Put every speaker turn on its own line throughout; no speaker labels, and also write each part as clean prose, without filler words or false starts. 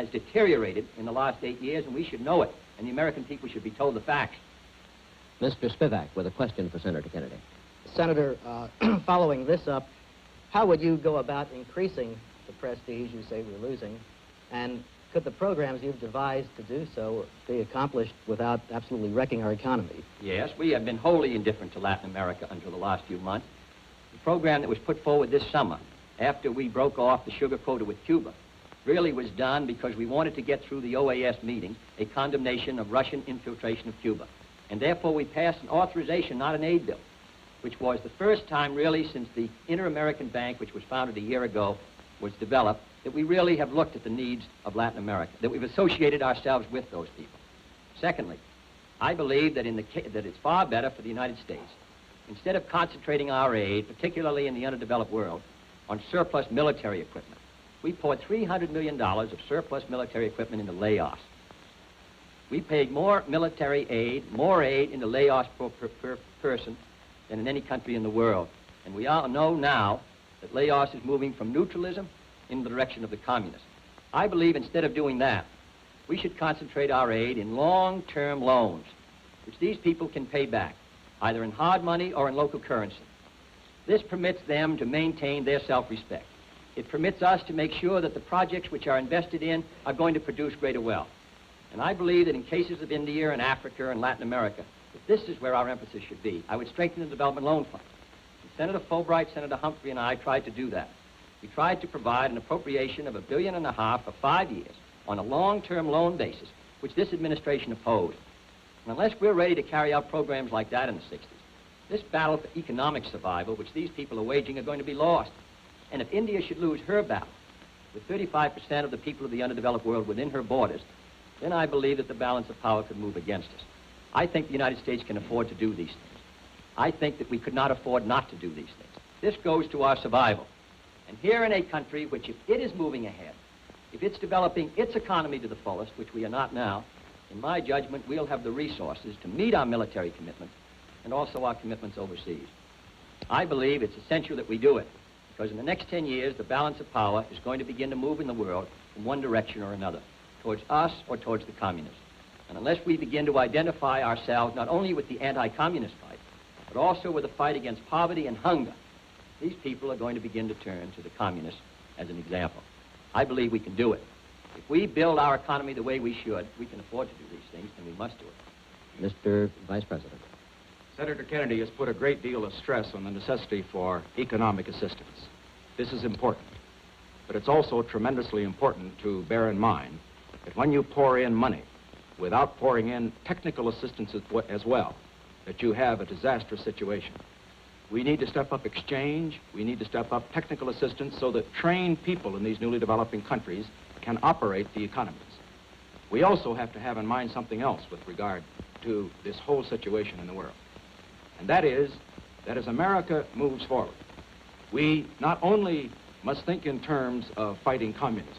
has deteriorated in the last 8 years, and we should know it, and the American people should be told the facts.
Mr. Spivak with a question for Senator Kennedy.
Senator, following this up, how would you go about increasing the prestige you say we're losing, and could the programs you've devised to do so be accomplished without absolutely wrecking our economy?
Yes, we have been wholly indifferent to Latin America until the last few months. The program that was put forward this summer, after we broke off the sugar quota with Cuba, really was done because we wanted to get through the OAS meeting a condemnation of Russian infiltration of Cuba. And therefore we passed an authorization, not an aid bill, which was the first time really since the Inter-American Bank, which was founded a year ago, was developed, that we really have looked at the needs of Latin America, that we've associated ourselves with those people. Secondly, I believe that, that it's far better for the United States, instead of concentrating our aid, particularly in the underdeveloped world, on surplus military equipment. We poured $300 million of surplus military equipment into Laos. We paid more military aid, more aid into Laos per person than in any country in the world. And we all know now that Laos is moving from neutralism in the direction of the communists. I believe instead of doing that, we should concentrate our aid in long-term loans, which these people can pay back, either in hard money or in local currency. This permits them to maintain their self-respect. It permits us to make sure that the projects which are invested in are going to produce greater wealth. And I believe that in cases of India and Africa and Latin America, that this is where our emphasis should be. I would strengthen the Development Loan Fund. And Senator Fulbright, Senator Humphrey, and I tried to do that. We tried to provide an appropriation of $1.5 billion for 5 years on a long-term loan basis, which this administration opposed. And unless we're ready to carry out programs like that in the 60s, this battle for economic survival, which these people are waging, are going to be lost. And if India should lose her battle, with 35% of the people of the underdeveloped world within her borders, then I believe that the balance of power could move against us. I think the United States can afford to do these things. I think that we could not afford not to do these things. This goes to our survival. And here in a country which, if it is moving ahead, if it's developing its economy to the fullest, which we are not now, in my judgment, we'll have the resources to meet our military commitments and also our commitments overseas. I believe it's essential that we do it, because in the next 10 years, the balance of power is going to begin to move in the world in one direction or another, towards us or towards the communists. And unless we begin to identify ourselves not only with the anti-communist fight, but also with the fight against poverty and hunger, these people are going to begin to turn to the communists as an example. I believe we can do it. If we build our economy the way we should, we can afford to do these things, and we must do it.
Mr. Vice President.
Senator Kennedy has put a great deal of stress on the necessity for economic assistance. This is important, but it's also tremendously important to bear in mind that when you pour in money without pouring in technical assistance as well, that you have a disastrous situation. We need to step up exchange, we need to step up technical assistance so that trained people in these newly developing countries can operate the economies. We also have to have in mind something else with regard to this whole situation in the world. And that is that as America moves forward, we not only must think in terms of fighting communism,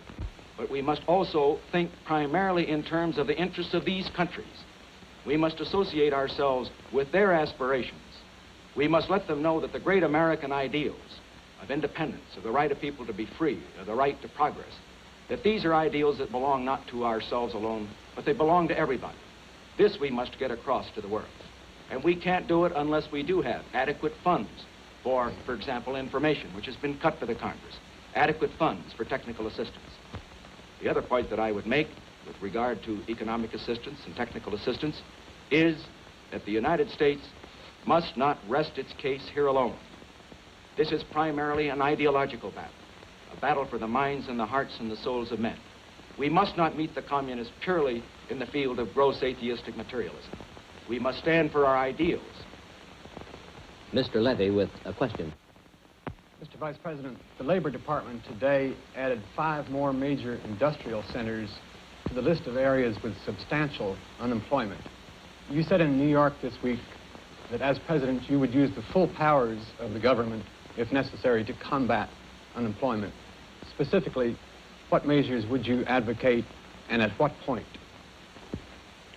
but we must also think primarily in terms of the interests of these countries. We must associate ourselves with their aspirations. We must let them know that the great American ideals of independence, of the right of people to be free, of the right to progress, that these are ideals that belong not to ourselves alone, but they belong to everybody. This we must get across to the world. And we can't do it unless we do have adequate funds for example, information, which has been cut for the Congress, adequate funds for technical assistance. The other point that I would make with regard to economic assistance and technical assistance is that the United States must not rest its case here alone. This is primarily an ideological battle, a battle for the minds and the hearts and the souls of men. We must not meet the communists purely in the field of gross atheistic materialism. We must stand for our ideals.
Mr. Levy with a question.
Mr. Vice President, the Labor Department today added 5 more major industrial centers to the list of areas with substantial unemployment. You said in New York this week that as president you would use the full powers of the government, if necessary, to combat unemployment. Specifically, what measures would you advocate and at what point?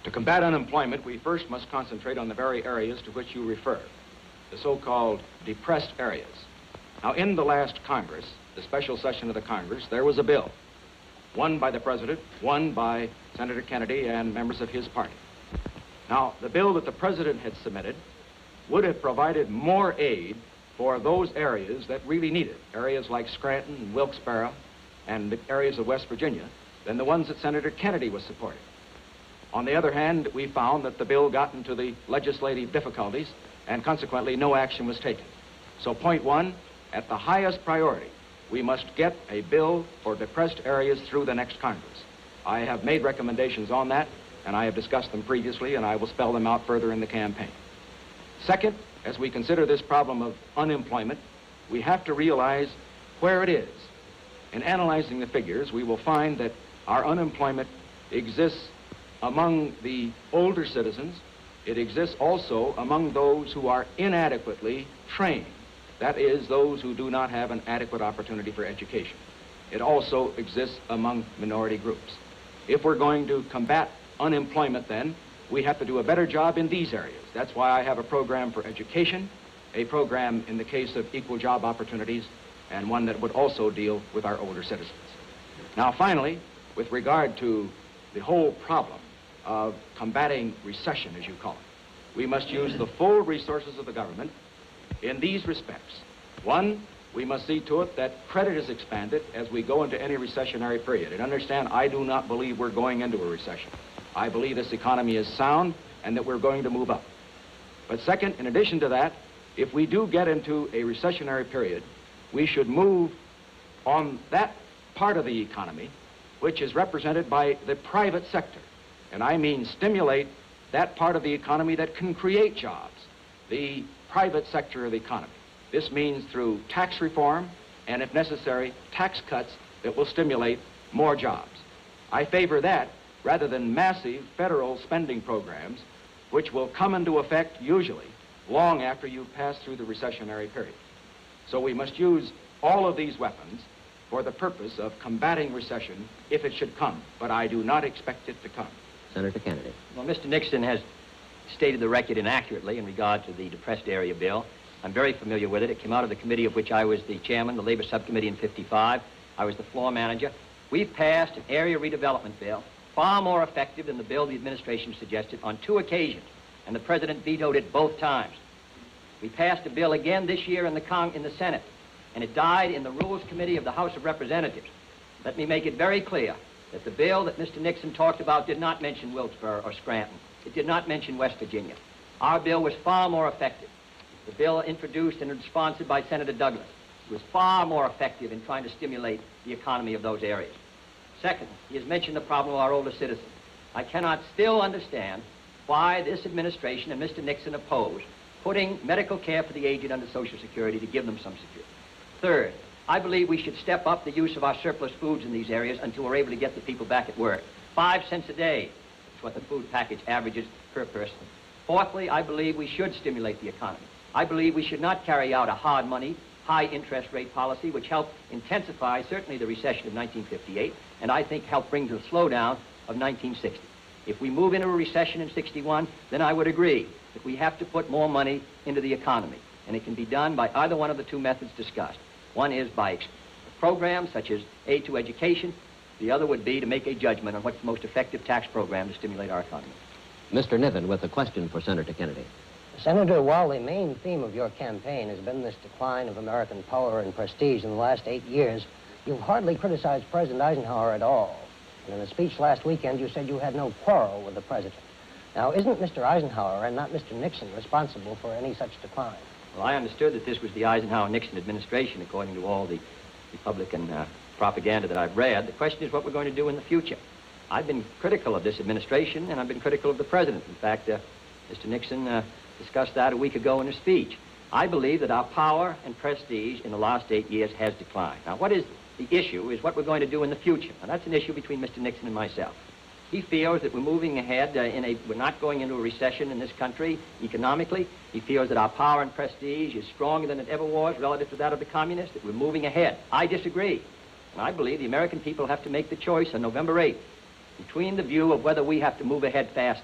To combat unemployment, we first must concentrate on the very areas to which you refer, the so-called depressed areas. Now, in the last Congress, the special session of the Congress, there was a bill one by the President, one by Senator Kennedy and members of his party. Now, the bill that the President had submitted would have provided more aid for those areas that really need it, areas like Scranton and Wilkes-Barre and the areas of West Virginia, than the ones that Senator Kennedy was supporting. On the other hand, we found that the bill got into the legislative difficulties and consequently no action was taken. So point one, at the highest priority, we must get a bill for depressed areas through the next Congress. I have made recommendations on that, and I have discussed them previously, and I will spell them out further in the campaign. Second, as we consider this problem of unemployment, we have to realize where it is. In analyzing the figures, we will find that our unemployment exists among the older citizens. It exists also among those who are inadequately trained. That is, those who do not have an adequate opportunity for education. It also exists among minority groups. If we're going to combat unemployment, then, we have to do a better job in these areas. That's why I have a program for education, a program in the case of equal job opportunities, and one that would also deal with our older citizens. Now, finally, with regard to the whole problem of combating recession, as you call it, we must use the full resources of the government in these respects. One, we must see to it that credit is expanded as we go into any recessionary period. And understand, I do not believe we're going into a recession. I believe this economy is sound and that we're going to move up. But second, in addition to that, if we do get into a recessionary period, we should move on that part of the economy which is represented by the private sector. And I mean stimulate that part of the economy that can create jobs, the private sector of the economy. This means through tax reform and, if necessary, tax cuts that will stimulate more jobs. I favor that rather than massive federal spending programs which will come into effect usually long after you've passed through the recessionary period. So we must use all of these weapons for the purpose of combating recession if it should come, but I do not expect it to come.
Senator Kennedy.
Well, Mr. Nixon has stated the record inaccurately in regard to the depressed area bill. I'm very familiar with it. It came out of the committee of which I was the chairman, the Labor Subcommittee in '55. I was the floor manager. We've passed an area redevelopment bill far more effective than the bill the administration suggested on 2 occasions, and the president vetoed it both times. We passed a bill again this year in the Senate, and it died in the Rules Committee of the House of Representatives. Let me make it very clear that the bill that Mr. Nixon talked about did not mention Wilkes-Barre or Scranton. It did not mention West Virginia. Our bill was far more effective. The bill introduced and sponsored by Senator Douglas was far more effective in trying to stimulate the economy of those areas. Second, he has mentioned the problem of our older citizens. I cannot still understand why this administration and Mr. Nixon oppose putting medical care for the aged under Social Security to give them some security. Third, I believe we should step up the use of our surplus foods in these areas until we're able to get the people back at work. 5 cents a day is what the food package averages per person. Fourthly, I believe we should stimulate the economy. I believe we should not carry out a hard money, high interest rate policy which helped intensify certainly the recession of 1958 and I think helped bring the slowdown of 1960. If we move into a recession in '61, then I would agree that we have to put more money into the economy, and it can be done by either one of the 2 methods discussed. One is by programs such as aid to education. The other would be to make a judgment on what's the most effective tax program to stimulate our economy.
Mr. Niven with a question for Senator Kennedy.
Senator, while the main theme of your campaign has been this decline of American power and prestige in the last 8 years, you've hardly criticized President Eisenhower at all. And in a speech last weekend, you said you had no quarrel with the president. Now, isn't Mr. Eisenhower and not Mr. Nixon responsible for any such decline?
Well, I understood that this was the Eisenhower-Nixon administration, according to all the Republican propaganda that I've read. The question is what we're going to do in the future. I've been critical of this administration, and I've been critical of the president. In fact, Mr. Nixon discussed that a week ago in a speech. I believe that our power and prestige in the last 8 years has declined. Now, what is the issue is what we're going to do in the future. Now, that's an issue between Mr. Nixon and myself. He feels that we're moving ahead we're not going into a recession in this country economically. He feels that our power and prestige is stronger than it ever was relative to that of the communists, that we're moving ahead. I disagree. And I believe the American people have to make the choice on November 8th between the view of whether we have to move ahead fast,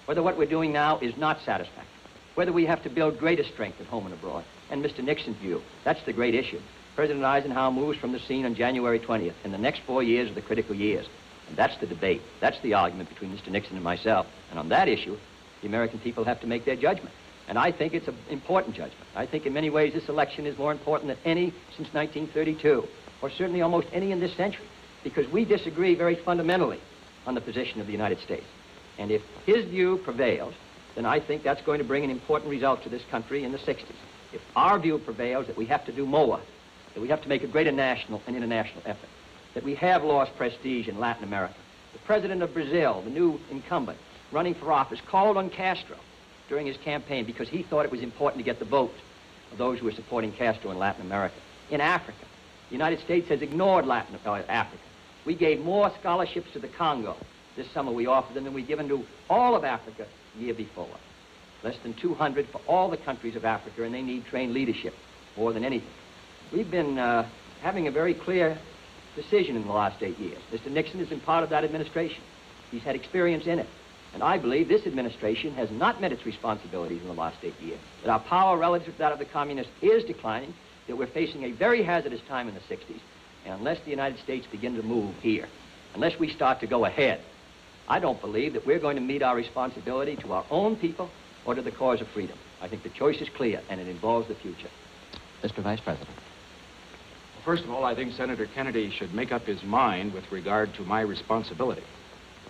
whether what we're doing now is not satisfactory, whether we have to build greater strength at home and abroad, and Mr. Nixon's view. That's the great issue. President Eisenhower moves from the scene on January 20th, and the next 4 years are the critical years. And that's the debate. That's the argument between Mr. Nixon and myself. And on that issue, the American people have to make their judgment. And I think it's an important judgment. I think in many ways this election is more important than any since 1932, or certainly almost any in this century, because we disagree very fundamentally on the position of the United States. And if his view prevails, then I think that's going to bring an important result to this country in the 60s. If our view prevails that we have to do more, that we have to make a greater national and international effort, that we have lost prestige in Latin America. The president of Brazil, the new incumbent, running for office, called on Castro during his campaign because he thought it was important to get the vote of those who were supporting Castro in Latin America. In Africa, the United States has ignored Africa. We gave more scholarships to the Congo this summer we offered them than we've given to all of Africa the year before. Less than 200 for all the countries of Africa, and they need trained leadership more than anything. We've been having a very clear decision in the last 8 years. Mr. Nixon has been part of that administration. He's had experience in it. And I believe this administration has not met its responsibilities in the last 8 years, that our power relative to that of the communists is declining, that we're facing a very hazardous time in the 60s, and unless the United States begin to move here, unless we start to go ahead, I don't believe that we're going to meet our responsibility to our own people or to the cause of freedom. I think the choice is clear, and it involves the future.
Mr. Vice President.
First of all, I think Senator Kennedy should make up his mind with regard to my responsibility.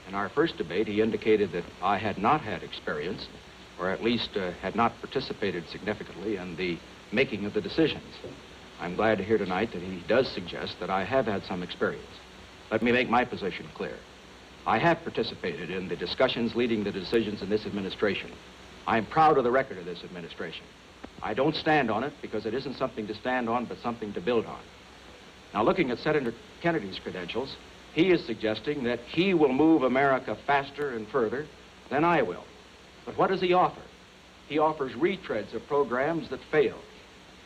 In our first debate, he indicated that I had not had experience, or at least had not participated significantly in the making of the decisions. I'm glad to hear tonight that he does suggest that I have had some experience. Let me make my position clear. I have participated in the discussions leading to decisions in this administration. I'm proud of the record of this administration. I don't stand on it because it isn't something to stand on, but something to build on. Now, looking at Senator Kennedy's credentials, he is suggesting that he will move America faster and further than I will. But what does he offer? He offers retreads of programs that failed.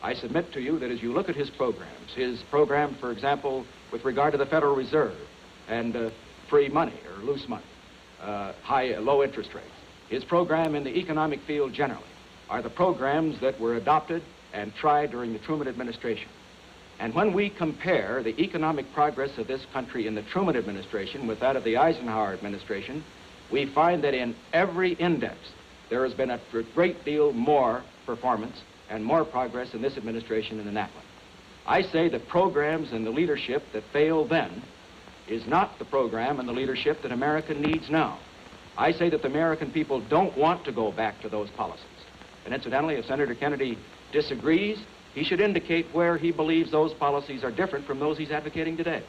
I submit to you that as you look at his program, for example, with regard to the Federal Reserve and free money or loose money, low interest rates, his program in the economic field generally are the programs that were adopted and tried during the Truman administration. And when we compare the economic progress of this country in the Truman administration with that of the Eisenhower administration, we find that in every index there has been a great deal more performance and more progress in this administration than in that one. I say the programs and the leadership that failed then is not the program and the leadership that America needs now. I say that the American people don't want to go back to those policies. And incidentally, if Senator Kennedy disagrees, he should indicate where he believes those policies are different from those he's advocating today.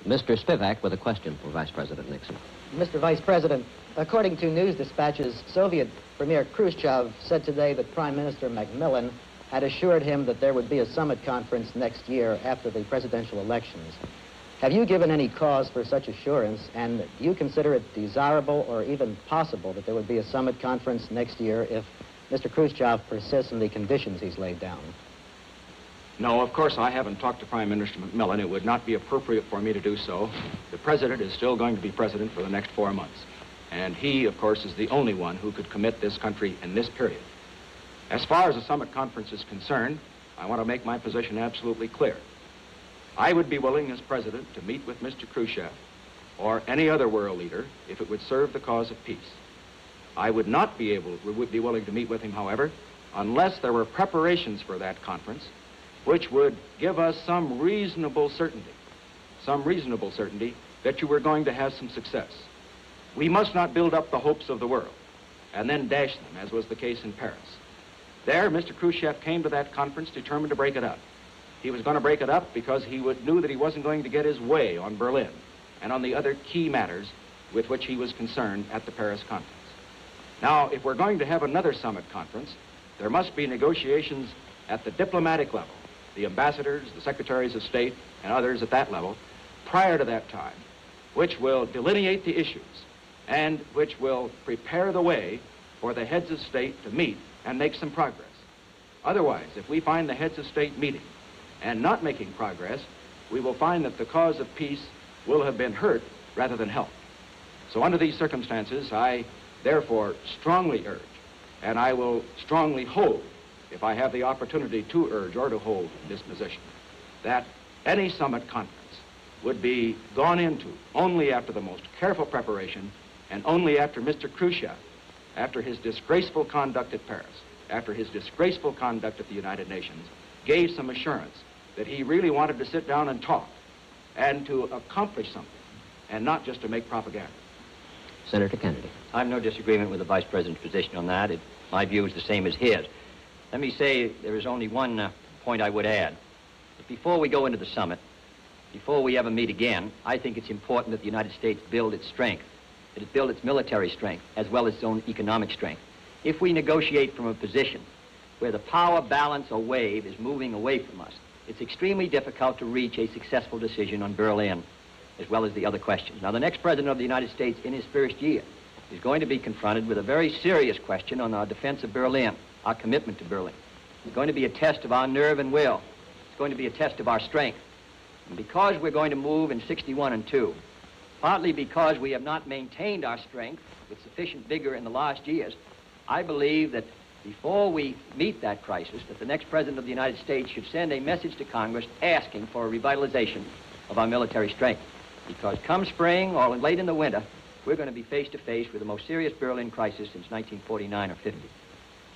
Mr. Spivak with a question for Vice President Nixon.
Mr. Vice President, according to news dispatches, Soviet Premier Khrushchev said today that Prime Minister Macmillan had assured him that there would be a summit conference next year after the presidential elections. Have you given any cause for such assurance, and do you consider it desirable or even possible that there would be a summit conference next year if Mr. Khrushchev persists in the conditions he's laid down?
No, of course, I haven't talked to Prime Minister Macmillan. It would not be appropriate for me to do so. The president is still going to be president for the next 4 months. And he, of course, is the only one who could commit this country in this period. As far as the summit conference is concerned, I want to make my position absolutely clear. I would be willing as president to meet with Mr. Khrushchev or any other world leader if it would serve the cause of peace. I would not be willing to meet with him, however, unless there were preparations for that conference which would give us some reasonable certainty that you were going to have some success. We must not build up the hopes of the world and then dash them, as was the case in Paris. There, Mr. Khrushchev came to that conference determined to break it up. He was going to break it up because he knew that he wasn't going to get his way on Berlin and on the other key matters with which he was concerned at the Paris conference. Now, if we're going to have another summit conference, there must be negotiations at the diplomatic level, the ambassadors, the secretaries of state, and others at that level, prior to that time, which will delineate the issues and which will prepare the way for the heads of state to meet and make some progress. Otherwise, if we find the heads of state meeting and not making progress, we will find that the cause of peace will have been hurt rather than helped. So under these circumstances, I therefore strongly urge, and I will strongly hold, if I have the opportunity to urge or to hold this position, that any summit conference would be gone into only after the most careful preparation and only after Mr. Khrushchev, after his disgraceful conduct at Paris, after his disgraceful conduct at the United Nations, gave some assurance that he really wanted to sit down and talk and to accomplish something and not just to make propaganda.
Senator Kennedy.
I have no disagreement with the Vice President's position on that. My view is the same as his. Let me say there is only one point I would add. Before we go into the summit, before we ever meet again, I think it's important that the United States build its strength, that it build its military strength, as well as its own economic strength. If we negotiate from a position where the power balance or wave is moving away from us, it's extremely difficult to reach a successful decision on Berlin, as well as the other questions. Now, the next President of the United States in his first year is going to be confronted with a very serious question on our defense of Berlin, our commitment to Berlin. It's going to be a test of our nerve and will. It's going to be a test of our strength. And because we're going to move in 61 and 2, partly because we have not maintained our strength with sufficient vigor in the last years, I believe that before we meet that crisis, that the next President of the United States should send a message to Congress asking for a revitalization of our military strength. Because come spring or late in the winter, we're going to be face to face with the most serious Berlin crisis since 1949 or 50.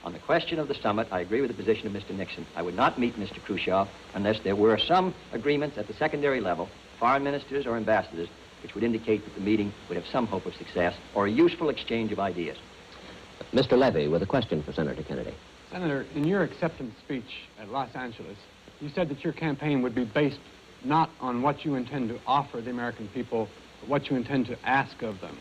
On the question of the summit, I agree with the position of Mr. Nixon. I would not meet Mr. Khrushchev unless there were some agreements at the secondary level, foreign ministers or ambassadors, which would indicate that the meeting would have some hope of success or a useful exchange of ideas.
Mr. Levy with a question for Senator Kennedy.
Senator, in your acceptance speech at Los Angeles, you said that your campaign would be based not on what you intend to offer the American people, but what you intend to ask of them.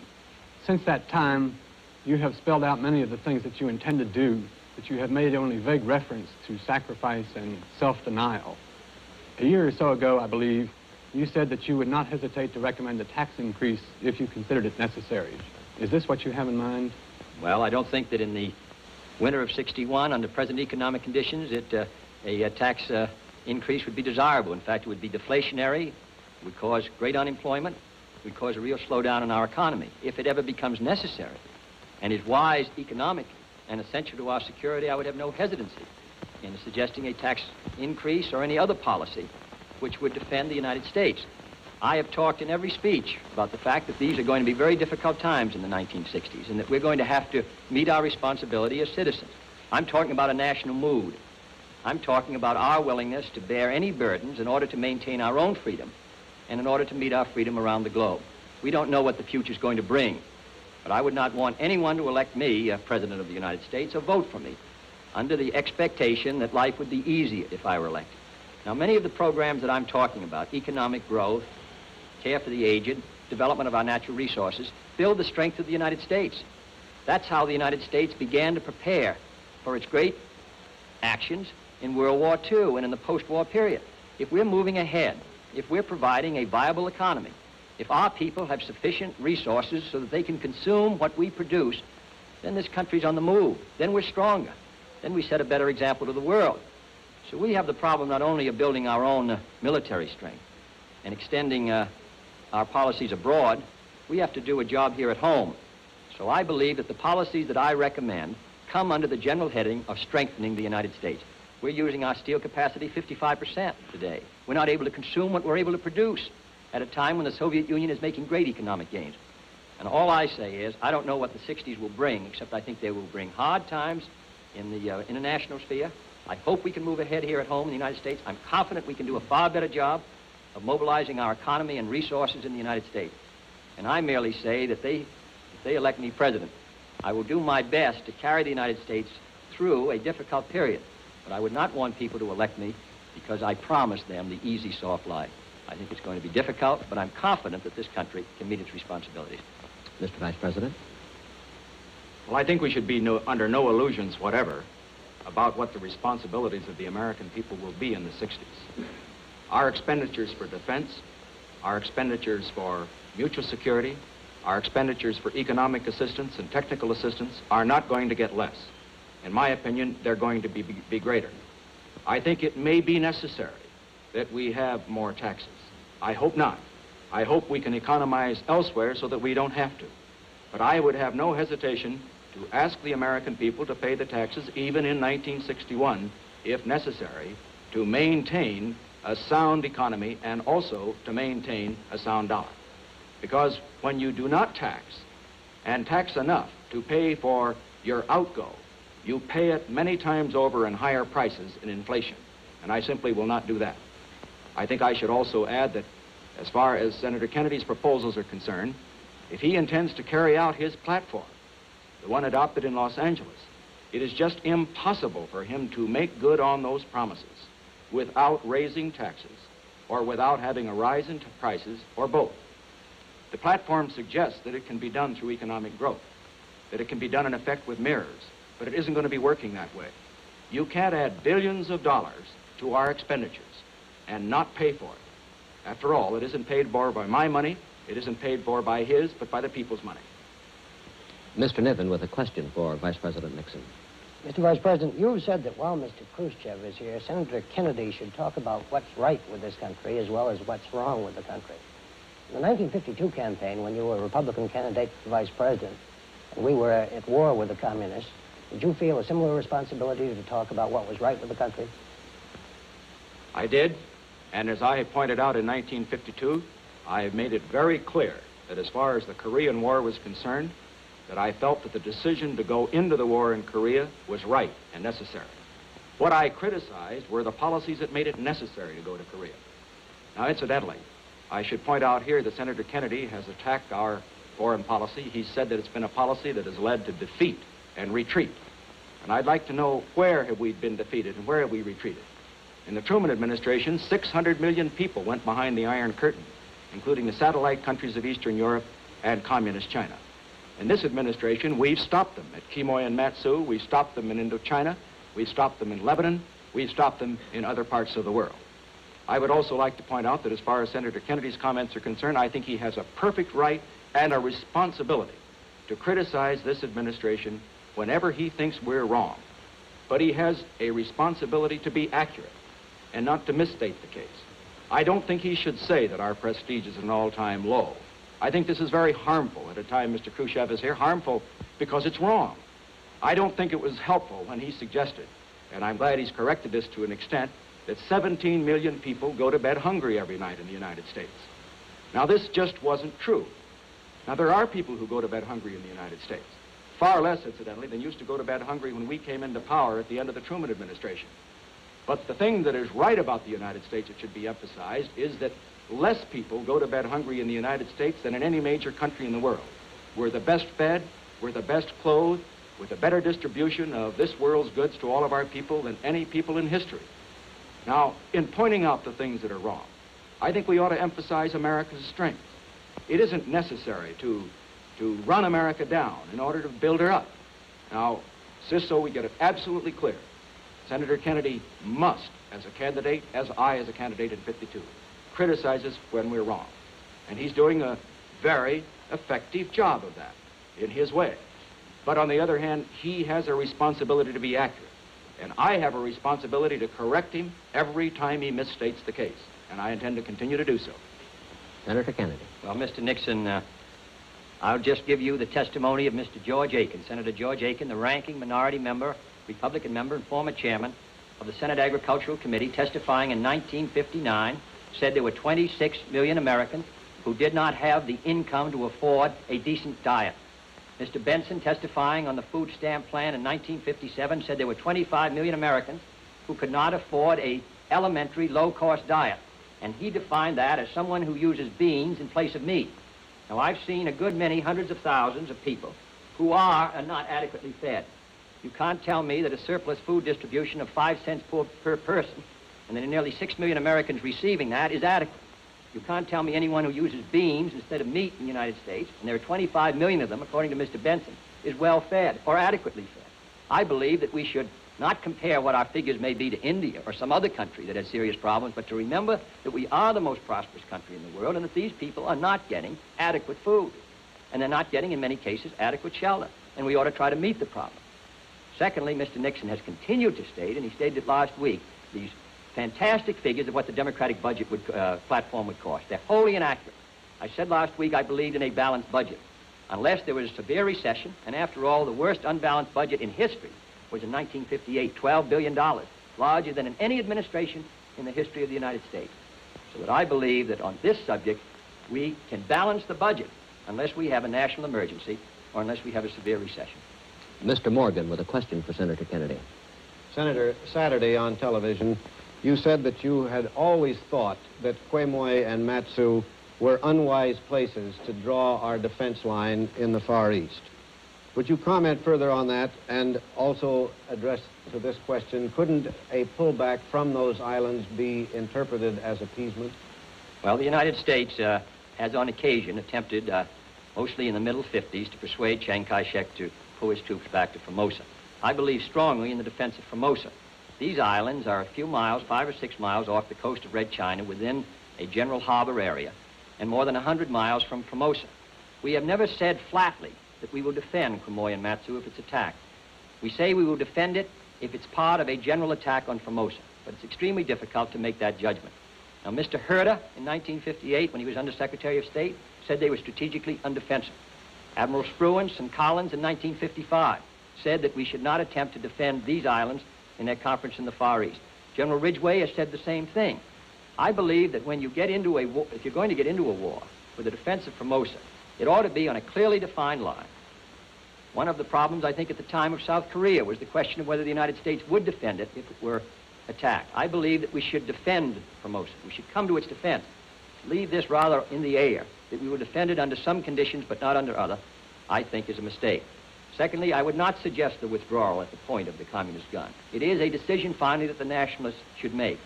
Since that time, you have spelled out many of the things that you intend to do, but you have made only vague reference to sacrifice and self-denial. A year or so ago, I believe, you said that you would not hesitate to recommend a tax increase if you considered it necessary. Is this what you have in mind?
Well, I don't think that in the winter of 61, under present economic conditions, a tax increase would be desirable. In fact, it would be deflationary, it would cause great unemployment, it would cause a real slowdown in our economy. If it ever becomes necessary and is wise, economic, and essential to our security, I would have no hesitancy in suggesting a tax increase or any other policy which would defend the United States. I have talked in every speech about the fact that these are going to be very difficult times in the 1960s and that we're going to have to meet our responsibility as citizens. I'm talking about a national mood. I'm talking about our willingness to bear any burdens in order to maintain our own freedom and in order to meet our freedom around the globe. We don't know what the future is going to bring, but I would not want anyone to elect me President of the United States or vote for me under the expectation that life would be easier if I were elected. Now, many of the programs that I'm talking about, economic growth, care for the aged, development of our natural resources, build the strength of the United States. That's how the United States began to prepare for its great actions in World War II and in the post-war period. If we're moving ahead, if we're providing a viable economy, if our people have sufficient resources so that they can consume what we produce, then this country's on the move. Then we're stronger. Then we set a better example to the world. So we have the problem not only of building our own military strength and extending our policies abroad, we have to do a job here at home. So I believe that the policies that I recommend come under the general heading of strengthening the United States. We're using our steel capacity 55% today. We're not able to consume what we're able to produce at a time when the Soviet Union is making great economic gains. And all I say is, I don't know what the 60s will bring, except I think they will bring hard times in the international sphere. I hope we can move ahead here at home in the United States. I'm confident we can do a far better job of mobilizing our economy and resources in the United States. And I merely say that if they elect me president, I will do my best to carry the United States through a difficult period. But I would not want people to elect me because I promised them the easy, soft life. I think it's going to be difficult, but I'm confident that this country can meet its responsibilities.
Mr. Vice President.
Well, I think we should be under no illusions whatever about what the responsibilities of the American people will be in the 60s. Our expenditures for defense, our expenditures for mutual security, our expenditures for economic assistance and technical assistance are not going to get less. In my opinion, they're going to be greater. I think it may be necessary that we have more taxes. I hope not. I hope we can economize elsewhere so that we don't have to. But I would have no hesitation to ask the American people to pay the taxes even in 1961, if necessary, to maintain a sound economy and also to maintain a sound dollar. Because when you do not tax, and tax enough to pay for your outgo, you pay it many times over in higher prices in inflation. And I simply will not do that. I think I should also add that as far as Senator Kennedy's proposals are concerned, if he intends to carry out his platform, the one adopted in Los Angeles, it is just impossible for him to make good on those promises without raising taxes or without having a rise in prices or both. The platform suggests that it can be done through economic growth, that it can be done in effect with mirrors, but it isn't going to be working that way. You can't add billions of dollars to our expenditures and not pay for it. After all, it isn't paid for by my money, it isn't paid for by his, but by the people's money.
Mr. Niven with a question for Vice President Nixon.
Mr. Vice President, you said that while Mr. Khrushchev is here, Senator Kennedy should talk about what's right with this country as well as what's wrong with the country. In the 1952 campaign, when you were a Republican candidate for vice president, and we were at war with the communists, did you feel a similar responsibility to talk about what was right with the country?
I did, and as I pointed out in 1952, I have made it very clear that as far as the Korean War was concerned, that I felt that the decision to go into the war in Korea was right and necessary. What I criticized were the policies that made it necessary to go to Korea. Now, incidentally, I should point out here that Senator Kennedy has attacked our foreign policy. He said that it's been a policy that has led to defeat and retreat. And I'd like to know, where have we been defeated and where have we retreated? In the Truman administration, 600 million people went behind the Iron Curtain, including the satellite countries of Eastern Europe and communist China. In this administration, we've stopped them at Quemoy and Matsu, we've stopped them in Indochina, we've stopped them in Lebanon, we've stopped them in other parts of the world. I would also like to point out that as far as Senator Kennedy's comments are concerned, I think he has a perfect right and a responsibility to criticize this administration whenever he thinks we're wrong. But he has a responsibility to be accurate and not to misstate the case. I don't think he should say that our prestige is at an all-time low. I think this is very harmful at a time Mr. Khrushchev is here, harmful because it's wrong. I don't think it was helpful when he suggested, and I'm glad he's corrected this to an extent, that 17 million people go to bed hungry every night in the United States. Now, this just wasn't true. Now, there are people who go to bed hungry in the United States. Far less, incidentally, than used to go to bed hungry when we came into power at the end of the Truman administration. But the thing that is right about the United States, it should be emphasized, is that less people go to bed hungry in the United States than in any major country in the world. We're the best fed, we're the best clothed, with a better distribution of this world's goods to all of our people than any people in history. Now, in pointing out the things that are wrong, I think we ought to emphasize America's strength. It isn't necessary to run America down in order to build her up. Now, just so we get it absolutely clear, Senator Kennedy must, as a candidate, as I as a candidate in '52, criticize us when we're wrong. And he's doing a very effective job of that in his way. But on the other hand, he has a responsibility to be accurate. And I have a responsibility to correct him every time he misstates the case. And I intend to continue to do so.
Senator Kennedy.
Well, Mr. Nixon, I'll just give you the testimony of Mr. George Aiken, Senator George Aiken, the ranking minority member, Republican member, and former chairman of the Senate Agricultural Committee, testifying in 1959, said there were 26 million Americans who did not have the income to afford a decent diet. Mr. Benson, testifying on the food stamp plan in 1957, said there were 25 million Americans who could not afford a elementary low-cost diet. And he defined that as someone who uses beans in place of meat. Now, I've seen a good many hundreds of thousands of people who are not adequately fed. You can't tell me that a surplus food distribution of 5 cents per person, and there are nearly 6 million Americans receiving that, is adequate. You can't tell me anyone who uses beans instead of meat in the United States, and there are 25 million of them, according to Mr. Benson, is well fed or adequately fed. I believe that we should not compare what our figures may be to India or some other country that has serious problems, but to remember that we are the most prosperous country in the world and that these people are not getting adequate food. And they're not getting, in many cases, adequate shelter. And we ought to try to meet the problem. Secondly, Mr. Nixon has continued to state, and he stated it last week, these fantastic figures of what the Democratic budget platform would cost. They're wholly inaccurate. I said last week I believed in a balanced budget. Unless there was a severe recession, and after all, the worst unbalanced budget in history was in 1958, $12 billion, larger than in any administration in the history of the United States. So that I believe that on this subject, we can balance the budget unless we have a national emergency or unless we have a severe recession.
Mr. Morgan with a question for Senator Kennedy.
Senator, Saturday on television, you said that you had always thought that Quemoy and Matsu were unwise places to draw our defense line in the Far East. Would you comment further on that and also address to this question, couldn't a pullback from those islands be interpreted as appeasement?
Well, the United States has on occasion attempted, mostly in the middle 50s, to persuade Chiang Kai-shek to pull his troops back to Formosa. I believe strongly in the defense of Formosa. These islands are a few miles, 5 or 6 miles off the coast of Red China within a general harbor area and more than 100 miles from Formosa. We have never said flatly that we will defend Quemoy and Matsu if it's attacked. We say we will defend it if it's part of a general attack on Formosa, but it's extremely difficult to make that judgment. Now, Mr. Herder, in 1958, when he was Under Secretary of State, said they were strategically undefensible. Admiral Spruance and Collins in 1955 said that we should not attempt to defend these islands in their conference in the Far East. General Ridgway has said the same thing. I believe that when you get into a war, if you're going to get into a war for the defense of Formosa, it ought to be on a clearly defined line. One of the problems, I think, at the time of South Korea was the question of whether the United States would defend it if it were attacked. I believe that we should defend Formosa. We should come to its defense. Leave this rather in the air, that we will defend it under some conditions but not under other, I think is a mistake. Secondly, I would not suggest the withdrawal at the point of the communist gun. It is a decision finally that the nationalists should make.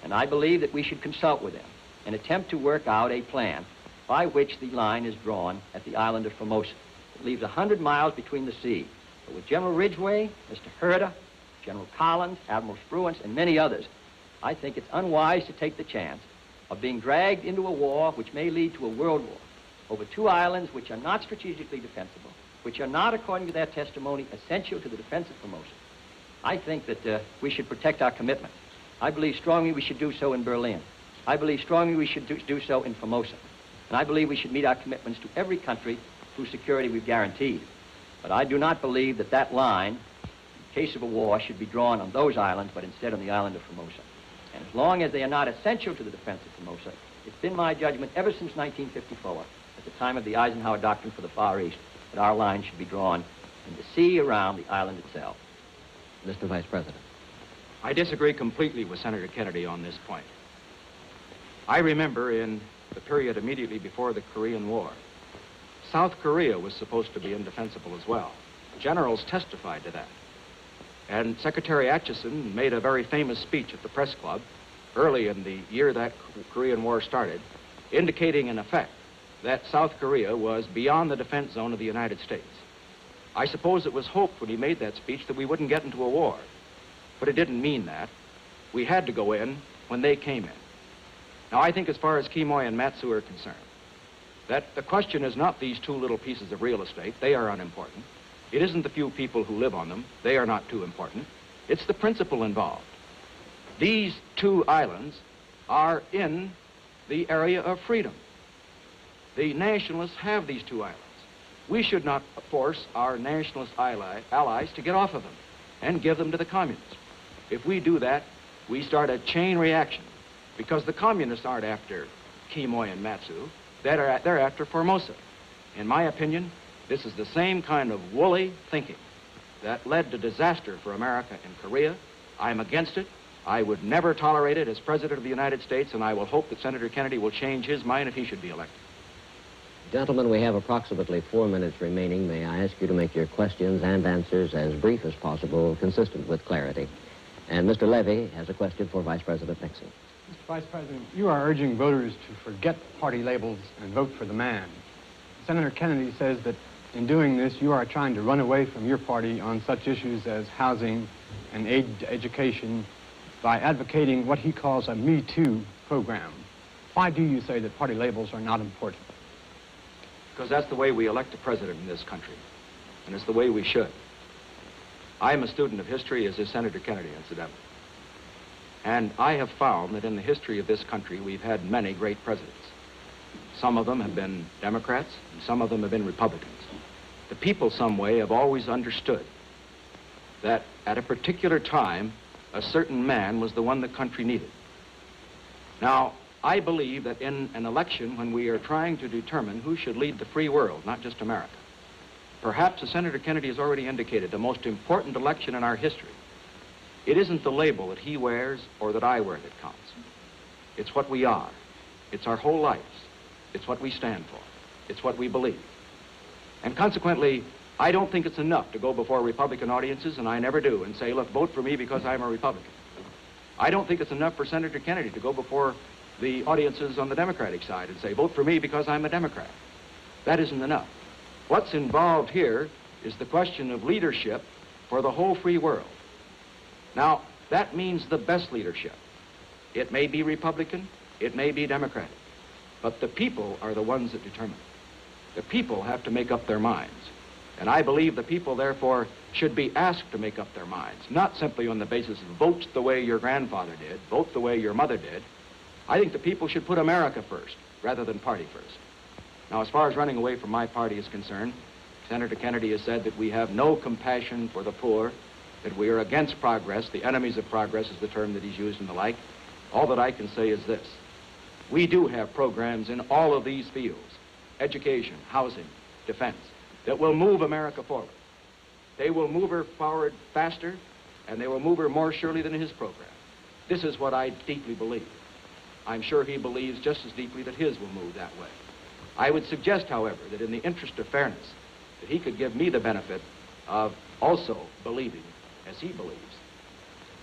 And I believe that we should consult with them and attempt to work out a plan by which the line is drawn at the island of Formosa. It leaves 100 miles between the sea. But with General Ridgway, Mr. Herder, General Collins, Admiral Spruance, and many others, I think it's unwise to take the chance of being dragged into a war which may lead to a world war over two islands which are not strategically defensible, which are not, according to their testimony, essential to the defense of Formosa. I think that we should protect our commitments. I believe strongly we should do so in Berlin. I believe strongly we should do so in Formosa. And I believe we should meet our commitments to every country whose security we've guaranteed. But I do not believe that that line, in case of a war, should be drawn on those islands, but instead on the island of Formosa. And as long as they are not essential to the defense of Formosa, it's been my judgment ever since 1954, at the time of the Eisenhower Doctrine for the Far East, that our line should be drawn in the sea around the island itself.
Mr. Vice President.
I disagree completely with Senator Kennedy on this point. I remember in the period immediately before the Korean War, South Korea was supposed to be indefensible as well. Generals testified to that. And Secretary Atchison made a very famous speech at the press club early in the year that Korean War started, indicating in effect that South Korea was beyond the defense zone of the United States. I suppose it was hoped when he made that speech that we wouldn't get into a war. But it didn't mean that. We had to go in when they came in. Now, I think as far as Quemoy and Matsu are concerned, that the question is not these two little pieces of real estate. They are unimportant. It isn't the few people who live on them. They are not too important. It's the principle involved. These two islands are in the area of freedom. The nationalists have these two islands. We should not force our nationalist allies to get off of them and give them to the communists. If we do that, we start a chain reaction, because the communists aren't after Quemoy and Matsu. They're after Formosa. In my opinion, this is the same kind of woolly thinking that led to disaster for America in Korea. I'm against it. I would never tolerate it as President of the United States, and I will hope that Senator Kennedy will change his mind if he should be elected.
Gentlemen, we have approximately 4 minutes remaining. May I ask you to make your questions and answers as brief as possible, consistent with clarity. And Mr. Levy has a question for Vice President Nixon.
Mr. Vice President, you are urging voters to forget party labels and vote for the man. Senator Kennedy says that in doing this, you are trying to run away from your party on such issues as housing and aid to education by advocating what he calls a Me Too program. Why do you say that party labels are not important?
Because that's the way we elect a president in this country, and it's the way we should. I'm a student of history, as is Senator Kennedy, incidentally. And I have found that in the history of this country, we've had many great presidents. Some of them have been Democrats, and some of them have been Republicans. The people, some way, have always understood that at a particular time, a certain man was the one the country needed. Now, I believe that in an election when we are trying to determine who should lead the free world, not just America, perhaps, as Senator Kennedy has already indicated, the most important election in our history, it isn't the label that he wears or that I wear that counts. It's what we are. It's our whole lives. It's what we stand for. It's what we believe. And consequently, I don't think it's enough to go before Republican audiences, and I never do, and say, look, vote for me because I'm a Republican. I don't think it's enough for Senator Kennedy to go before the audiences on the Democratic side and say, vote for me because I'm a Democrat. That isn't enough. What's involved here is the question of leadership for the whole free world. Now, that means the best leadership. It may be Republican, it may be Democratic, but the people are the ones that determine. The people have to make up their minds. And I believe the people, therefore, should be asked to make up their minds, not simply on the basis of vote the way your grandfather did, vote the way your mother did. I think the people should put America first, rather than party first. Now, as far as running away from my party is concerned, Senator Kennedy has said that we have no compassion for the poor, that we are against progress. The enemies of progress is the term that he's used and the like. All that I can say is this. We do have programs in all of these fields, education, housing, defense, that will move America forward. They will move her forward faster, and they will move her more surely than his program. This is what I deeply believe. I'm sure he believes just as deeply that his will move that way. I would suggest, however, that in the interest of fairness, that he could give me the benefit of also believing as he believes.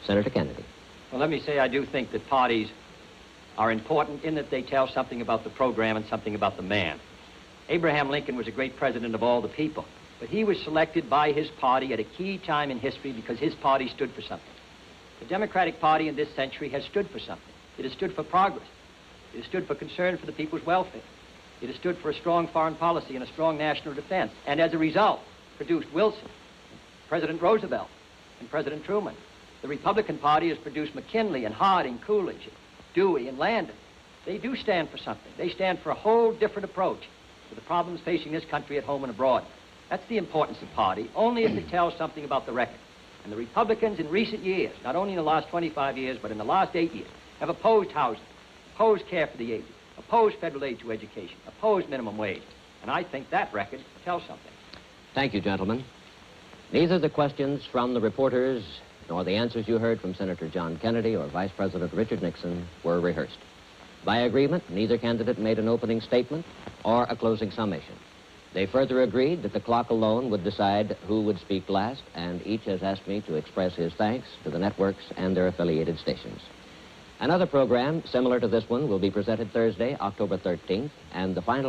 Senator Kennedy.
Well, let me say I do think that parties are important in that they tell something about the program and something about the man. Abraham Lincoln was a great president of all the people, but he was selected by his party at a key time in history because his party stood for something. The Democratic Party in this century has stood for something. It has stood for progress. It has stood for concern for the people's welfare. It has stood for a strong foreign policy and a strong national defense, and as a result, produced Wilson, President Roosevelt, and President Truman. The Republican Party has produced McKinley and Harding, Coolidge, Dewey, and Landon. They do stand for something. They stand for a whole different approach to the problems facing this country at home and abroad. That's the importance of party, only if it tells something about the record. And the Republicans in recent years, not only in the last 25 years, but in the last 8 years, have opposed housing, opposed care for the aged, opposed federal aid to education, opposed minimum wage. And I think that record tells something.
Thank you, gentlemen. Neither the questions from the reporters nor the answers you heard from Senator John Kennedy or Vice President Richard Nixon were rehearsed. By agreement, neither candidate made an opening statement or a closing summation. They further agreed that the clock alone would decide who would speak last, and each has asked me to express his thanks to the networks and their affiliated stations. Another program similar to this one will be presented Thursday, October 13th, and the final